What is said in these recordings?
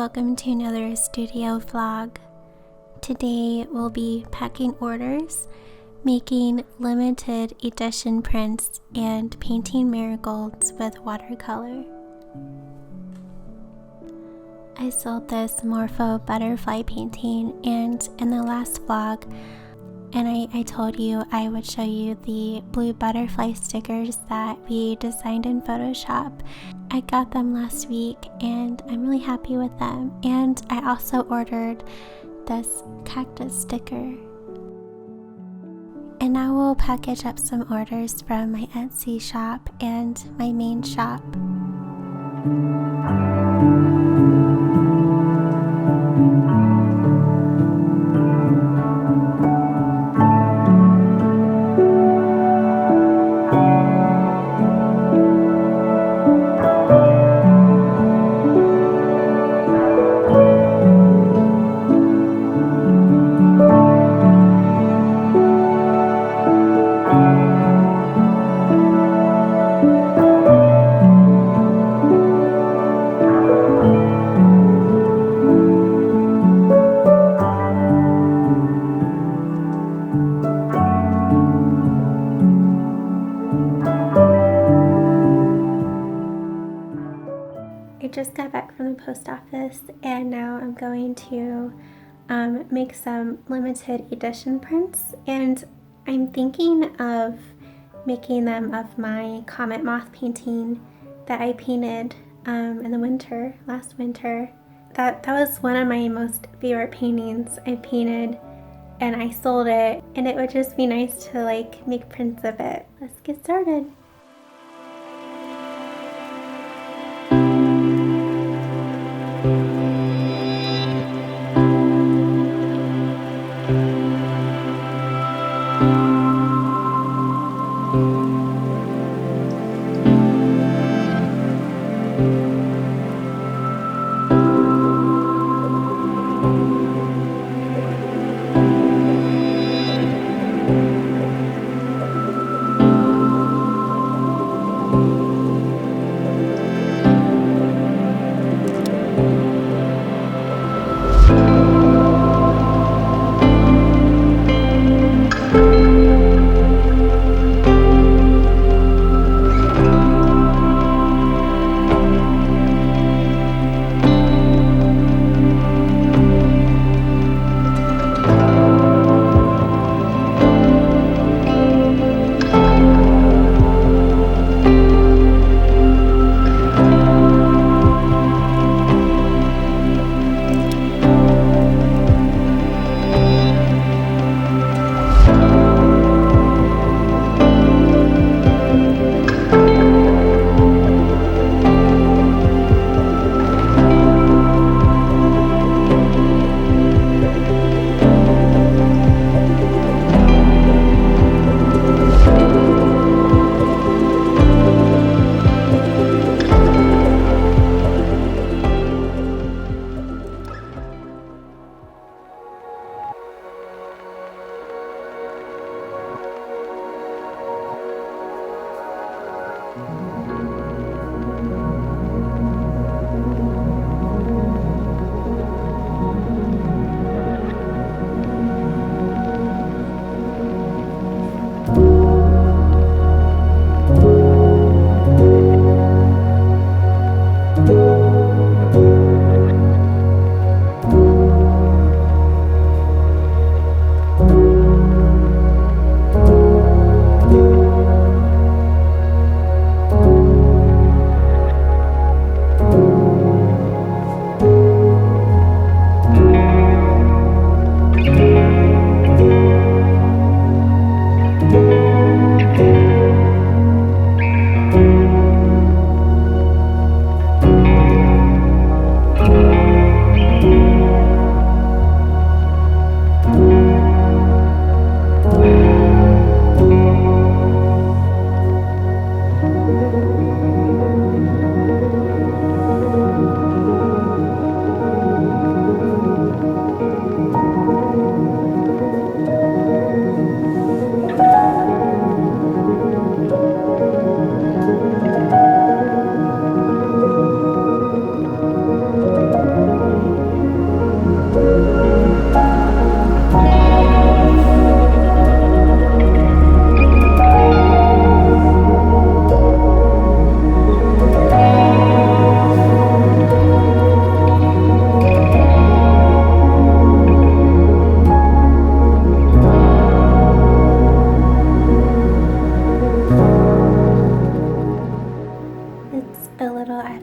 welcome to another studio vlog. Today we'll be packing orders, making limited edition prints, and painting marigolds with watercolor. I sold this Morpho butterfly painting, and in the last vlog, I told you I would show you the blue butterfly stickers that we designed in Photoshop. I got them last week and I'm really happy with them. And I also ordered this cactus sticker. And now we'll package up some orders from my Etsy shop and my main shop. I just got back from the post office and now I'm going to make some limited edition prints, and I'm thinking of making them of my comet moth painting that I painted in the winter, last winter. That was one of my most favorite paintings I painted, and I sold it, and it would just be nice to like make prints of it. Let's get started.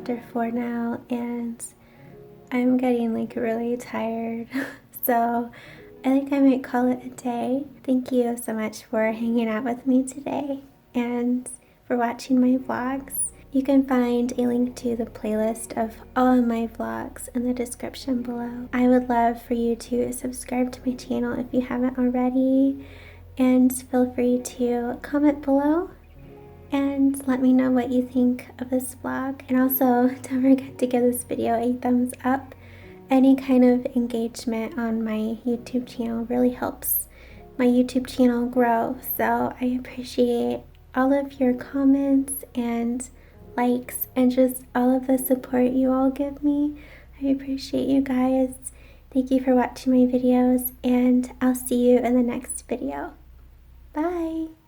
after 4 now, and I'm getting like really tired. So I think I might call it a day. Thank you so much for hanging out with me today and for watching my vlogs. You can find a link to the playlist of all of my vlogs in the description below. I would love for you to subscribe to my channel if you haven't already, and feel free to comment below and let me know what you think of this vlog. And also, don't forget to give this video a thumbs up. Any kind of engagement on my YouTube channel really helps my YouTube channel grow. So I appreciate all of your comments and likes and just all of the support you all give me. I appreciate you guys. Thank you for watching my videos, and I'll see you in the next video. Bye!